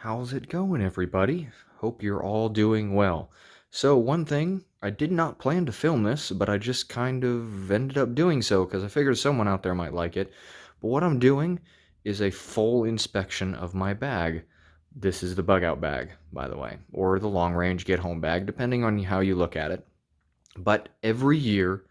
How's it going, everybody? Hope you're all doing well. So, one thing, I did not plan to film this, but I just kind of ended up doing so because I figured someone out there might like it. But what I'm doing is a full inspection of my bag. This is the bug out bag, by the way, or the long range get home bag, depending on how you look at it. But every year,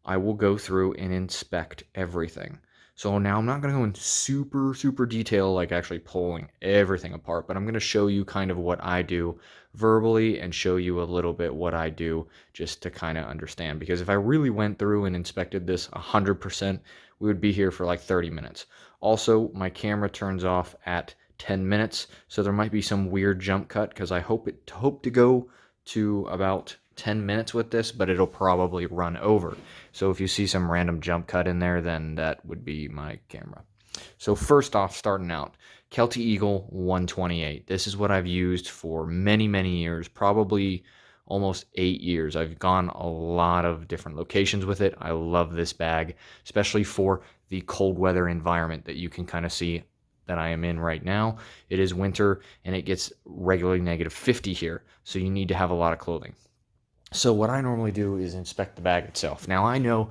I will go through and inspect everything. So now I'm not going to go into super detail, like actually pulling everything apart, but I'm going to show you kind of what I do verbally and show you a little bit what I do just to kind of understand. Because if I really went through and inspected this 100%, we would be here for like 30 minutes. Also, my camera turns off at 10 minutes, so there might be some weird jump cut because I hope to go to about 10 minutes with this, but it'll probably run over. So if you see some random jump cut in there, then that would be my camera. So first off, starting out, Kelty Eagle 128. This is what I've used for many years, probably almost 8 years. I've gone a lot of different locations with it. I love this bag, especially for the cold weather environment that you can kind of see that I am in right now. It is winter and it gets regularly -50 here, so you need to have a lot of clothing. So what I normally do is inspect the bag itself. Now I know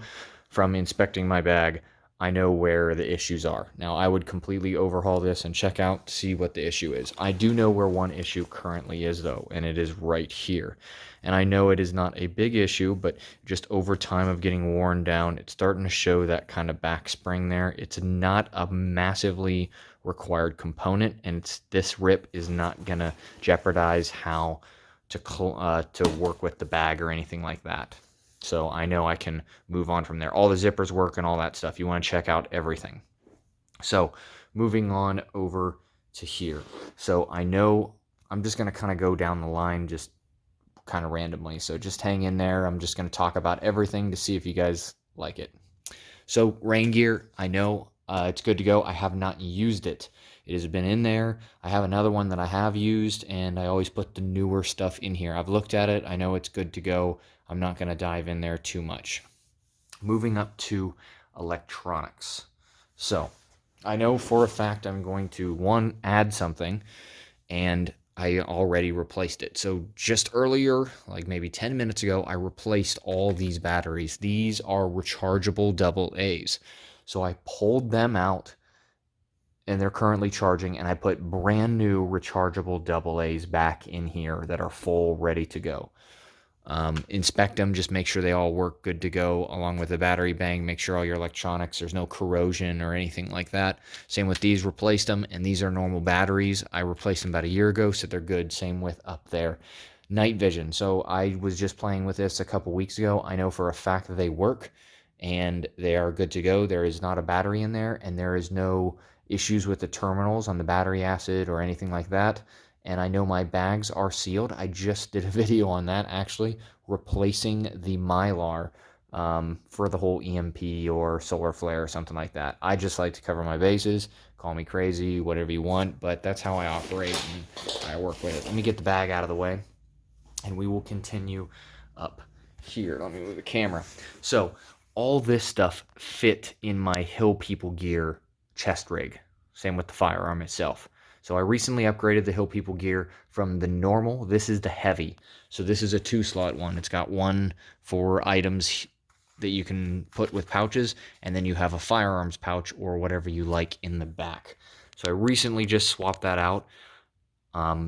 from inspecting my bag, I know where the issues are. Now I would completely overhaul this and check out to see what the issue is. I do know where one issue currently is though, and it is right here. And I know it is not a big issue, but just over time of getting worn down, it's starting to show that kind of back spring there. It's not a massively required component, and this rip is not gonna jeopardize how to work with the bag or anything like that. So I know I can move on from there. All the zippers work and all that stuff. You want to check out everything. So moving on over to here. So I know I'm just going to kind of go down the line just kind of randomly. So just hang in there. I'm just going to talk about everything to see if you guys like it. So rain gear, I know it's good to go. I have not used it. It has been in there. I have another one that I have used, and I always put the newer stuff in here. I've looked at it. I know it's good to go. I'm not going to dive in there too much. Moving up to electronics. So I know for a fact I'm going to, one, add something, and I already replaced it. So just earlier, like maybe 10 minutes ago, I replaced all these batteries. These are rechargeable AA. So I pulled them out and they're currently charging, and I put brand new rechargeable AA's back in here that are full, ready to go. Inspect them, just make sure they all work good to go, along with the battery bank. Make sure all your electronics, there's no corrosion or anything like that. Same with these, replaced them, and these are normal batteries. I replaced them about a year ago, so they're good. Same with up there. Night vision. So I was just playing with this a couple weeks ago. I know for a fact that they work, and they are good to go. There is not a battery in there, and there is no issues with the terminals on the battery acid or anything like that. And I know my bags are sealed. I just did a video on that, actually, replacing the Mylar for the whole EMP or solar flare or something like that. I just like to cover my bases. Call me crazy, whatever you want, but that's how I operate and I work with it. Let me get the bag out of the way, and we will continue up here. Let me move the camera. So all this stuff fit in my Hill People gear chest rig. Same with the firearm itself. So I recently upgraded the Hill People gear from the normal. This is the heavy. So this is a 2-slot one. It's got one for items that you can put with pouches, and then you have a firearms pouch or whatever you like in the back. So I recently just swapped that out.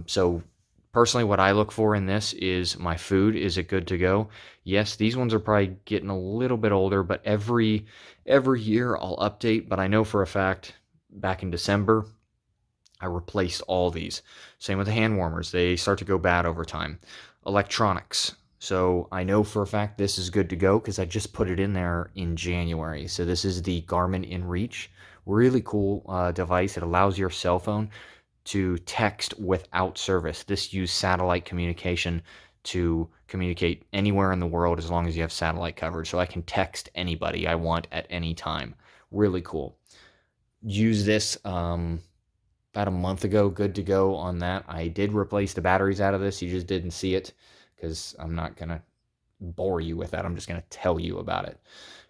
So personally, what I look for in this is my food. Is it good to go? Yes, these ones are probably getting a little bit older, but every year I'll update. But I know for a fact back in December, I replaced all these. Same with the hand warmers. They start to go bad over time. Electronics. So I know for a fact this is good to go because I just put it in there in January. So this is the Garmin InReach. Really cool device. It allows your cell phone to text without service. This uses satellite communication to communicate anywhere in the world as long as you have satellite coverage. So I can text anybody I want at any time. Really cool. Use this about a month ago. Good to go on that. I did replace the batteries out of this. You just didn't see it because I'm not going to bore you with that. I'm just going to tell you about it.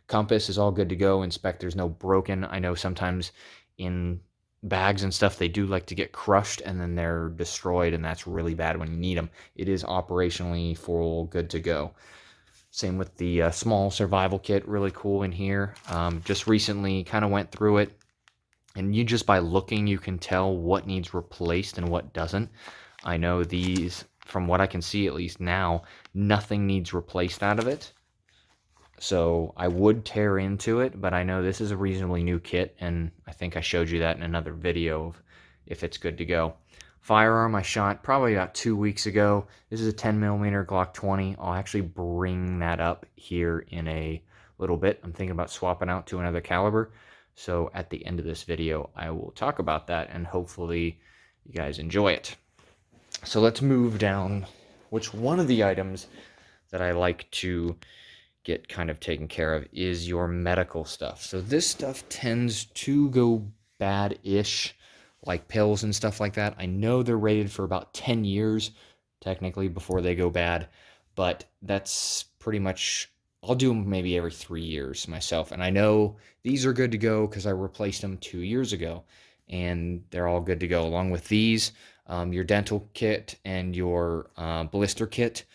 Compass is all good to go. Inspect there's no broken. I know sometimes in bags and stuff, they do like to get crushed and then they're destroyed, and that's really bad when you need them. It is operationally full, good to go. Same with the small survival kit, really cool in here. Just recently kind of went through it, and you just by looking, you can tell what needs replaced and what doesn't. I know these, from what I can see at least now, nothing needs replaced out of it. So I would tear into it, but I know this is a reasonably new kit, and I think I showed you that in another video of if it's good to go. Firearm I shot probably about 2 weeks ago. This is a 10mm Glock 20. I'll actually bring that up here in a little bit. I'm thinking about swapping out to another caliber. So at the end of this video, I will talk about that, and hopefully you guys enjoy it. So let's move down. Which one of the items that I like to get kind of taken care of is your medical stuff. So this stuff tends to go bad-ish, like pills and stuff like that. I know they're rated for about 10 years, technically, before they go bad, but that's pretty much, I'll do them maybe every 3 years myself. And I know these are good to go because I replaced them 2 years ago, and they're all good to go. Along with these, your dental kit and your blister kit,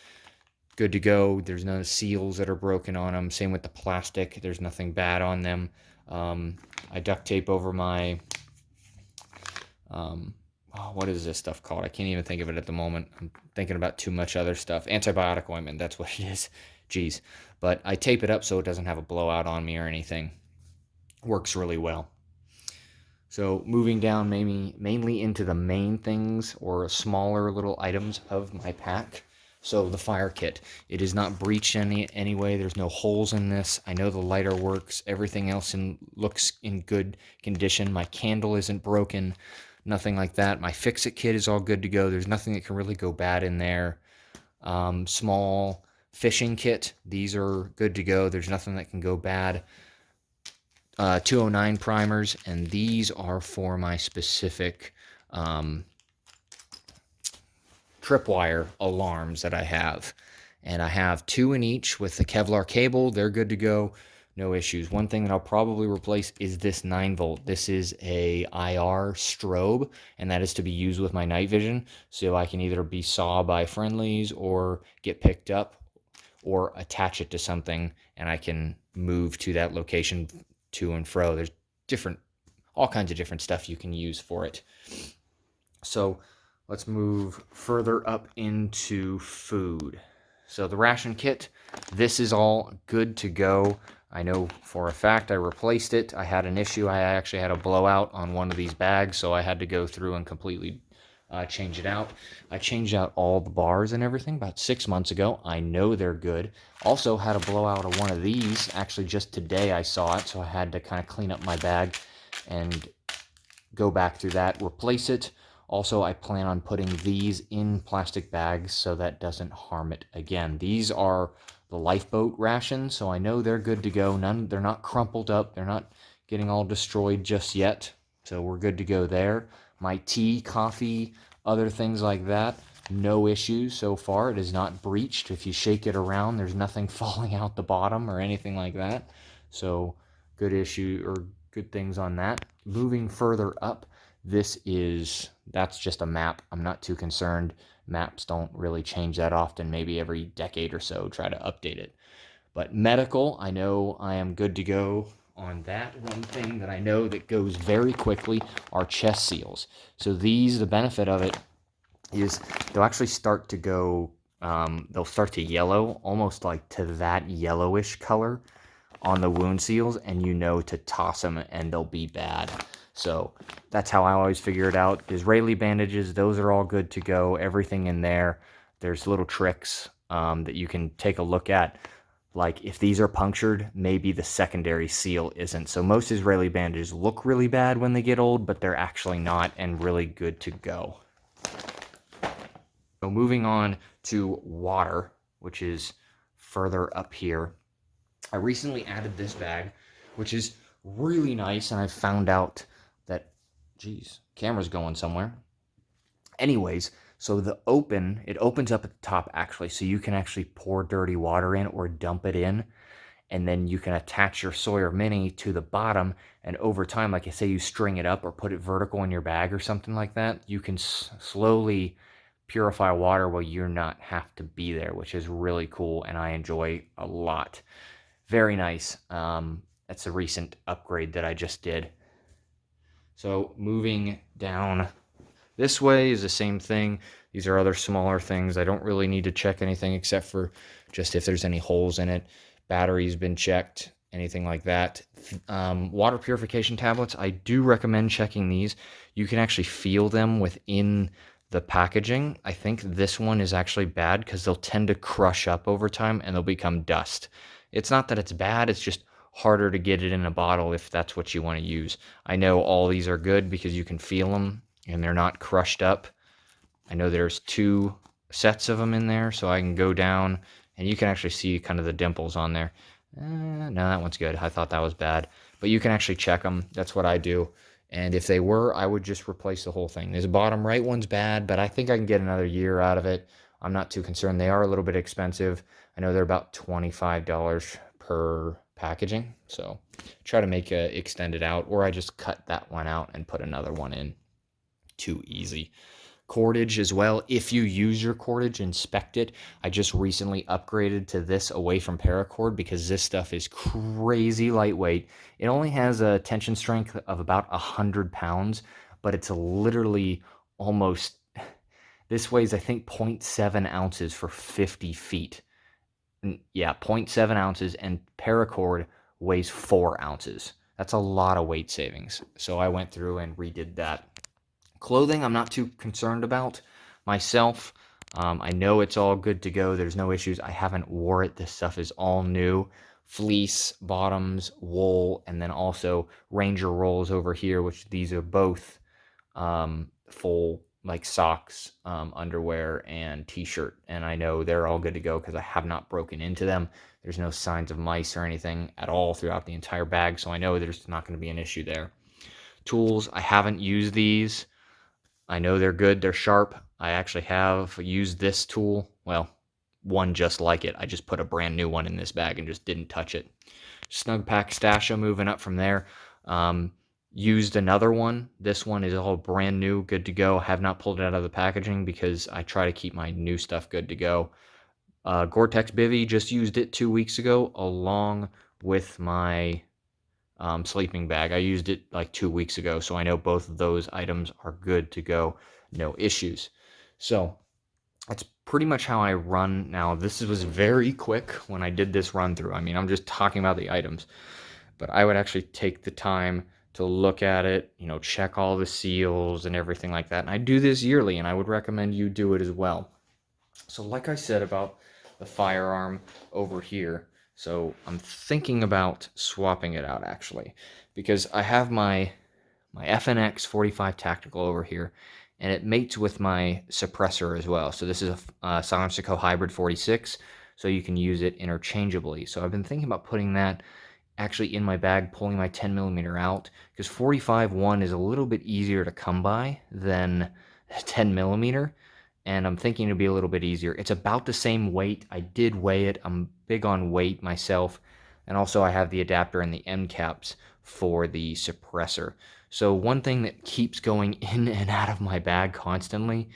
good to go. There's no seals that are broken on them. Same with the plastic. There's nothing bad on them. I duct tape over my what is this stuff called? I can't even think of it at the moment. I'm thinking about too much other stuff. Antibiotic ointment, that's what it is. Jeez. But I tape it up so it doesn't have a blowout on me or anything. Works really well. So moving down mainly into the main things or smaller little items of my pack. So the fire kit, it is not breached any way. There's no holes in this. I know the lighter works. Everything else looks in good condition. My candle isn't broken. Nothing like that. My fix-it kit is all good to go. There's nothing that can really go bad in there. Small fishing kit. These are good to go. There's nothing that can go bad. 209 primers, and these are for my specific tripwire alarms that I have. And I have 2 in each with the Kevlar cable. They're good to go. No issues. One thing that I'll probably replace is this 9-volt. This is a IR strobe, and that is to be used with my night vision. So I can either be saw by friendlies or get picked up or attach it to something, and I can move to that location to and fro. There's all kinds of different stuff you can use for it. So let's move further up into food. So the ration kit, this is all good to go. I know for a fact I replaced it. I had an issue. I actually had a blowout on one of these bags, so I had to go through and completely change it out. I changed out all the bars and everything about 6 months ago. I know they're good. Also had a blowout of one of these. Actually, just today I saw it, so I had to kind of clean up my bag and go back through that, replace it. Also, I plan on putting these in plastic bags so that doesn't harm it again. These are the lifeboat rations, so I know they're good to go. They're not crumpled up. They're not getting all destroyed just yet, so we're good to go there. My tea, coffee, other things like that, no issues so far. It is not breached. If you shake it around, there's nothing falling out the bottom or anything like that. So good things on that. Moving further up, that's just a map. I'm not too concerned. Maps don't really change that often. Maybe every decade or so, try to update it. But medical, I know I am good to go on that. One thing that I know that goes very quickly are chest seals. So these, the benefit of it is they'll actually start to go, they'll start to yellow, almost like to that yellowish color on the wound seals, and you know to toss them and they'll be bad. So that's how I always figure it out. Israeli bandages, those are all good to go. Everything in there. There's little tricks that you can take a look at. Like if these are punctured, maybe the secondary seal isn't. So most Israeli bandages look really bad when they get old, but they're actually not, and really good to go. So moving on to water, which is further up here. I recently added this bag, which is really nice, and I found out that, geez, camera's going somewhere. Anyways, so it opens up at the top actually, so you can actually pour dirty water in or dump it in, and then you can attach your Sawyer Mini to the bottom, and over time, like I say, you string it up or put it vertical in your bag or something like that, you can slowly purify water while you're not have to be there, which is really cool and I enjoy a lot. Very nice. That's a recent upgrade that I just did. So moving down this way is the same thing. These are other smaller things. I don't really need to check anything except for just if there's any holes in it. Battery's been checked, anything like that. Water purification tablets, I do recommend checking these. You can actually feel them within the packaging. I think this one is actually bad because they'll tend to crush up over time and they'll become dust. It's not that it's bad, it's just harder to get it in a bottle if that's what you want to use. I know all these are good because you can feel them and they're not crushed up. I know there's 2 sets of them in there, so I can go down and you can actually see kind of the dimples on there. No, that one's good. I thought that was bad. But you can actually check them. That's what I do. And if they were, I would just replace the whole thing. This bottom right one's bad, but I think I can get another year out of it. I'm not too concerned. They are a little bit expensive. I know they're about $25 per packaging. So try to make it extended out, or I just cut that one out and put another one in. Too easy. Cordage as well. If you use your cordage, inspect it. I just recently upgraded to this away from paracord because this stuff is crazy lightweight. It only has a tension strength of about 100 pounds, but it's literally almost, this weighs I think 0.7 ounces for 50 feet. Yeah, 0.7 ounces, and paracord weighs 4 ounces. That's a lot of weight savings. So I went through and redid that. Clothing, I'm not too concerned about myself. I know it's all good to go. There's no issues. I haven't wore it. This stuff is all new. Fleece, bottoms, wool, and then also Ranger rolls over here, which these are both full, like socks, underwear, and t-shirt. And I know they're all good to go because I have not broken into them. There's no signs of mice or anything at all throughout the entire bag, so I know there's not going to be an issue there. Tools, I haven't used these. I know they're good, they're sharp. I actually have used this tool, well, one just like it. I just put a brand new one in this bag and just didn't touch it. Snug pack stasha, moving up from there. Used another one. This one is all brand new, good to go. I have not pulled it out of the packaging because I try to keep my new stuff good to go. Gore-Tex Bivy, just used it 2 weeks ago along with my sleeping bag. I used it like 2 weeks ago, so I know both of those items are good to go, no issues. So that's pretty much how I run now. This was very quick when I did this run through. I mean, I'm just talking about the items, but I would actually take the time to look at it, you know, check all the seals and everything like that. And I do this yearly, and I would recommend you do it as well. So like I said about the Firearm over here, so I'm thinking about swapping it out actually, because I have my FNX 45 Tactical over here, and it mates with my suppressor as well. So this is a Silencer Hybrid 46, so you can use it interchangeably. So I've been thinking about putting that actually in my bag, pulling my 10mm out, because 45-1 is a little bit easier to come by than 10mm. And I'm thinking it'll be a little bit easier. It's about the same weight. I did weigh it. I'm big on weight myself. And also I have the adapter and the end caps for the suppressor. So one thing that keeps going in and out of my bag constantly,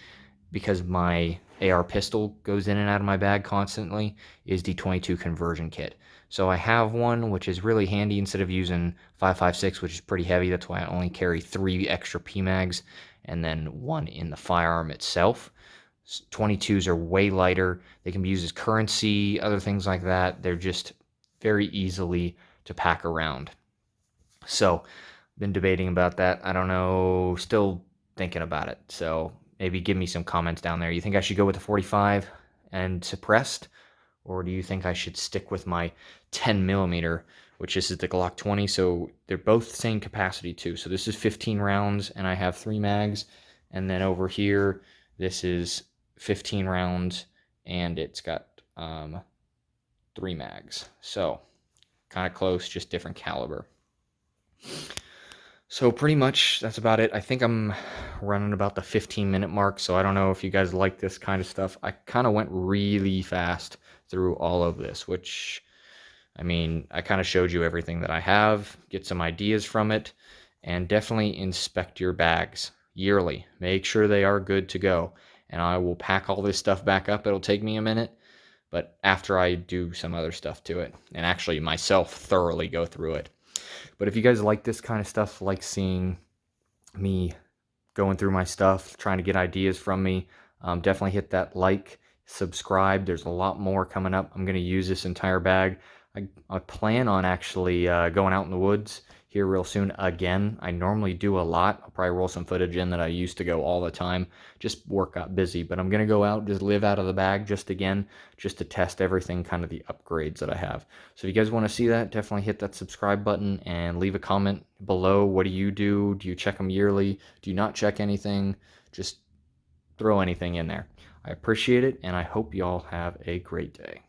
because my AR pistol goes in and out of my bag constantly, is the 22 conversion kit. So I have one, which is really handy instead of using 5.56, which is pretty heavy. That's why I only carry 3 extra PMags and then 1 in the firearm itself. 22s are way lighter. They can be used as currency, other things like that. They're just very easily to pack around. So, been debating about that. I don't know, still thinking about it. So, maybe give me some comments down there. You think I should go with the 45 and suppressed? Or do you think I should stick with my 10mm, which is the Glock 20? So, they're both the same capacity too. So, this is 15 rounds and I have 3 mags. And then over here, this is 15 rounds and it's got 3 mags. So kind of close, just different caliber. So pretty much that's about it. I think I'm running about the 15-minute mark, so I don't know if you guys like this kind of stuff. I kind of went really fast through all of this, which I mean, I kind of showed you everything that I have, get some ideas from it, and definitely inspect your bags yearly. Make sure they are good to go. And I will pack all this stuff back up. It'll take me a minute, but after I do some other stuff to it, and actually myself thoroughly go through it. But if you guys like this kind of stuff, like seeing me going through my stuff, trying to get ideas from me, definitely hit that like, subscribe. There's a lot more coming up. I'm going to use this entire bag. I plan on actually going out in the woods here real soon again. I normally do a lot. I'll probably roll some footage in that I used to go all the time. Just work got busy, but I'm going to go out, just live out of the bag just to test everything, kind of the upgrades that I have. So if you guys want to see that, definitely hit that subscribe button and leave a comment below. What do you do? Do you check them yearly? Do you not check anything? Just throw anything in there. I appreciate it, and I hope y'all have a great day.